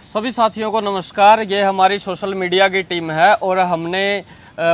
सभी साथियों को नमस्कार। ये हमारी सोशल मीडिया की टीम है और हमने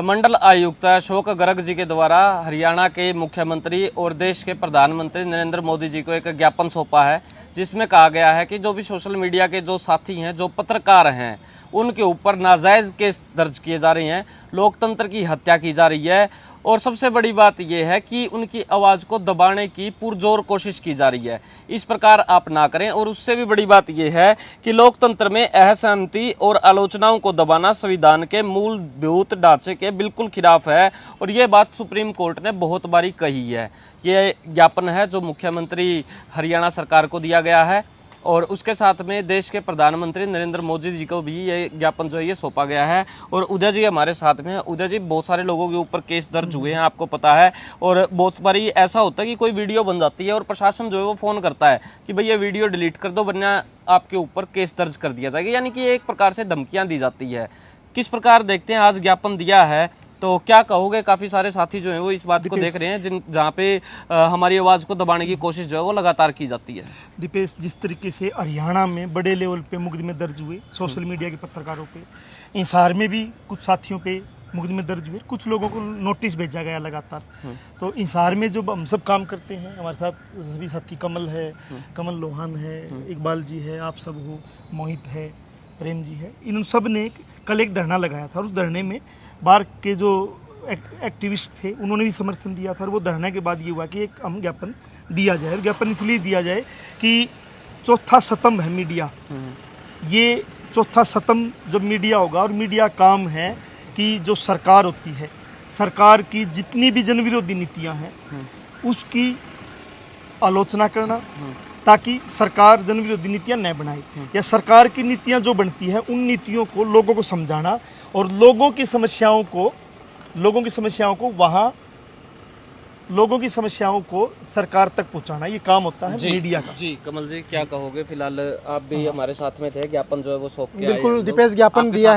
मंडल आयुक्त अशोक गर्ग जी के द्वारा हरियाणा के मुख्यमंत्री और देश के प्रधानमंत्री नरेंद्र मोदी जी को एक ज्ञापन सौंपा है, जिसमें कहा गया है कि जो भी सोशल मीडिया के जो साथी हैं, जो पत्रकार हैं, उनके ऊपर नाजायज़ केस दर्ज किए जा रहे हैं, लोकतंत्र की हत्या की जा रही है और सबसे बड़ी बात यह है कि उनकी आवाज़ को दबाने की पुरजोर कोशिश की जा रही है। इस प्रकार आप ना करें। और उससे भी बड़ी बात यह है कि लोकतंत्र में असहमति और आलोचनाओं को दबाना संविधान के मूलभूत ढांचे के बिल्कुल खिलाफ है और ये बात सुप्रीम कोर्ट ने बहुत बारी कही है। ये ज्ञापन है जो मुख्यमंत्री हरियाणा सरकार को दिया गया है और उसके साथ में देश के प्रधानमंत्री नरेंद्र मोदी जी को भी ये ज्ञापन जो है ये सौंपा गया है। और उदय जी हमारे साथ में है। उदय जी, बहुत सारे लोगों के ऊपर केस दर्ज हुए हैं, आपको पता है, और बहुत बारी ऐसा होता है कि कोई वीडियो बन जाती है और प्रशासन जो है वो फ़ोन करता है कि भाई ये वीडियो डिलीट कर दो वरना आपके ऊपर केस दर्ज कर दिया जाएगा, यानी कि एक प्रकार से धमकियाँ दी जाती है। किस प्रकार देखते हैं आज ज्ञापन दिया है, तो क्या कहोगे? काफी सारे साथी जो हैं वो इस बात को देख रहे हैं जहाँ पे हमारी आवाज को दबाने की कोशिश जो है वो लगातार की जाती है। दीपेश, जिस तरीके से हरियाणा में बड़े लेवल पे मुकदमे दर्ज हुए सोशल मीडिया के पत्रकारों पे, हिसार में भी कुछ साथियों पे मुकदमे दर्ज हुए, कुछ लोगों को नोटिस भेजा गया लगातार। तो हिसार में जो हम सब काम करते हैं, हमारे साथ सभी साथी कमल है, कमल लोहान है, इकबाल जी है, आप सब हो, मोहित है, प्रेम जी है, इन सब ने कल एक धरना लगाया था और उस धरने में बार के जो एक्टिविस्ट थे उन्होंने भी समर्थन दिया था। और वो धरने के बाद ये हुआ कि एक हम ज्ञापन दिया जाए। और ज्ञापन इसलिए दिया जाए कि चौथा स्तंभ है मीडिया। ये चौथा स्तंभ जब मीडिया होगा, और मीडिया काम है कि जो सरकार होती है, सरकार की जितनी भी जन विरोधी नीतियाँ हैं उसकी आलोचना करना, ताकि सरकार जन विरोधी नीतियाँ न बनाए, या सरकार की नीतियाँ जो बनती है उन नीतियों को लोगों को समझाना और लोगों की समस्याओं को सरकार तक पहुंचाना, ये काम होता है मीडिया का। जी कमल जी, क्या कहोगे? फिलहाल आप भी हमारे साथ में थे, ज्ञापन जो है वो सौंप के बिल्कुल दीपेश, ज्ञापन दिया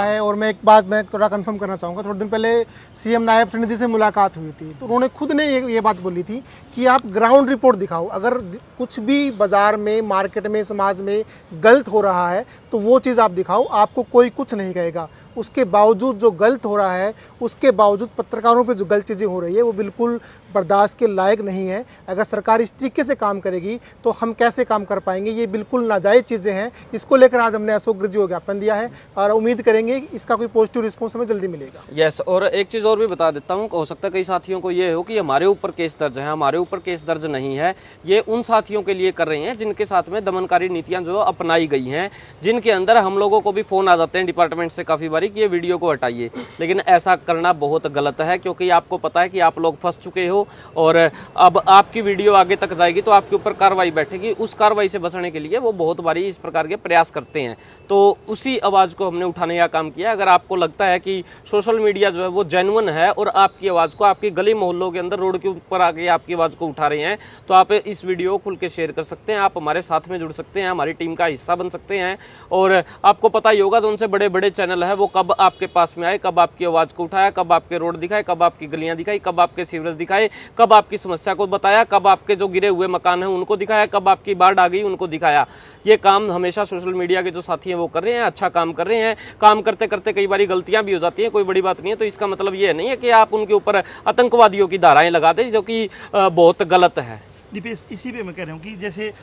है। और मैं एक बात मैं थोड़ा कंफर्म करना चाहूँगा। थोड़े दिन पहले सीएम नायब सिंह जी से मुलाकात हुई थी, तो उन्होंने खुद ने ये बात बोली थी कि आप ग्राउंड रिपोर्ट दिखाओ। अगर कुछ भी बाजार में, मार्केट में, समाज में गलत हो रहा है तो वो चीज़ आप दिखाओ, आपको कोई कुछ नहीं कहेगा। उसके बावजूद जो गलत हो रहा है, उसके बावजूद पत्रकारों पे जो गलत चीज़ें हो रही है, वो बिल्कुल बर्दाश्त के लायक नहीं है। अगर सरकार इस तरीके से काम करेगी तो हम कैसे काम कर पाएंगे? ये बिल्कुल नाजायज़ चीज़ें हैं। इसको लेकर आज हमने अशोक गर्ग जी को ज्ञापन दिया है और उम्मीद करेंगे इसका कोई पॉजिटिव रिस्पॉन्स हमें जल्दी मिलेगा। यस, और एक चीज़ और भी बता देता हूँ, हो सकता है कई साथियों को ये हो कि हमारे ऊपर केस दर्ज है, हमारे ऊपर केस दर्ज नहीं है। ये उन साथियों के लिए कर रहे हैं जिनके साथ में दमनकारी नीतियाँ जो अपनाई गई हैं, जिनके अंदर हम लोगों को भी फ़ोन आ जाते हैं डिपार्टमेंट से काफ़ी बारी कि ये वीडियो को हटाइए। लेकिन ऐसा करना बहुत गलत है, क्योंकि आपको पता है कि आप लोग फंस चुके हो और अब आपकी वीडियो आगे तक जाएगी तो आपके ऊपर कार्रवाई बैठेगी। उस कार्रवाई से बचने के लिए वो बहुत बारी इस प्रकार के प्रयास करते हैं। तो उसी आवाज़ को हमने उठाने का काम किया। अगर आपको लगता है कि सोशल मीडिया जो है वो जेन्युइन है और आपकी आवाज़ को आपकी गली मोहल्लों के अंदर रोड के ऊपर आके आपकी आवाज़ को उठा रहे हैं, तो आप इस वीडियो को खुल के शेयर कर सकते हैं। आप हमारे साथ में जुड़ सकते हैं, हमारी टीम का हिस्सा बन सकते हैं। और आपको पता ही होगा, तो उनसे बड़े बड़े चैनल है वो कब आपके पास में आए, कब आपकी आवाज़ को उठाया, कब आपके रोड दिखाए, कब आपकी गलियाँ दिखाई, कब आपके सीवरेज दिखाए, कब आपकी समस्या को बताया, कब आपके जो गिरे हुए मकान हैं उनको दिखाया, कब आपकी बाढ़ आ गई उनको दिखाया। ये काम हमेशा सोशल मीडिया के जो साथी हैं वो कर रहे हैं, अच्छा काम कर रहे हैं। काम करते करते कई बारी गलतियां भी हो जाती हैं, कोई बड़ी बात नहीं है। तो इसका मतलब ये नहीं है कि आप उनके ऊपर आतंकवादियों की धाराएं लगा दें, जो कि बहुत गलत है। दीपेश, इसी पे मैं कह रहा हूँ कि जैसे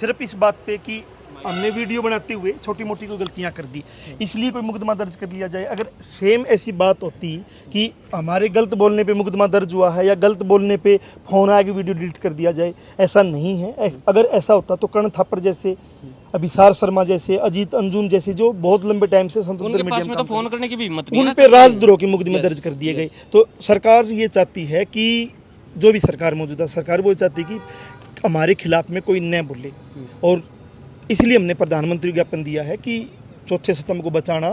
सिर्फ इस बात पे कि हमने वीडियो बनाते हुए छोटी मोटी कोई गलतियां कर दी, इसलिए कोई मुकदमा दर्ज कर लिया जाए। अगर सेम ऐसी बात होती कि हमारे गलत बोलने पे मुकदमा दर्ज हुआ है या गलत बोलने पे फ़ोन आया कि वीडियो डिलीट कर दिया जाए, ऐसा नहीं है। अगर ऐसा होता तो कर्ण थापर जैसे, अभिसार शर्मा जैसे, अजीत अंजुम जैसे, जो बहुत लंबे टाइम से स्वतंत्र मीडिया में तो फोन करने की भी हिम्मत नहीं, उन पे राजद्रोह के मुकदमे दर्ज कर दिए गए। तो सरकार ये चाहती है कि जो भी सरकार मौजूदा सरकार वो चाहती है कि हमारे खिलाफ में कोई न बोले, और इसलिए हमने प्रधानमंत्री को ज्ञापन दिया है कि चौथे स्तंभ को बचाना,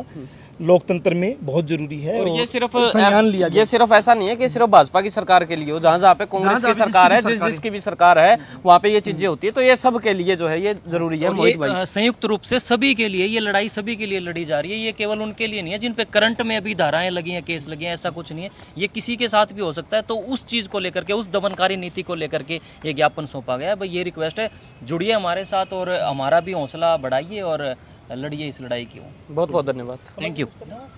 लोकतंत्र में बहुत जरूरी है। और ये सिर्फ संज्ञान लिया गया। ये सिर्फ ऐसा नहीं है कि सिर्फ भाजपा की सरकार के लिए हो, जहाँ जहाँ पे कांग्रेस की सरकार है, जिसकी भी सरकार है, वहाँ पे ये चीजें होती है। तो ये सब के लिए जो है ये जरूरी है। मोहित भाई, संयुक्त रूप से सभी के लिए ये लड़ाई सभी के लिए लड़ी जा रही है। ये केवल उनके लिए नहीं है जिन पे करंट में अभी धाराएं लगी हैं, केस लगे हैं, ऐसा कुछ नहीं है। ये किसी के साथ भी हो सकता है। तो उस चीज को लेकर के, उस दमनकारी नीति को लेकर के ये ज्ञापन सौंपा गया है। भाई ये रिक्वेस्ट है, जुड़िए हमारे साथ और हमारा भी हौसला बढ़ाइए और लड़िए इस लड़ाई की। बहुत बहुत धन्यवाद। Thank you.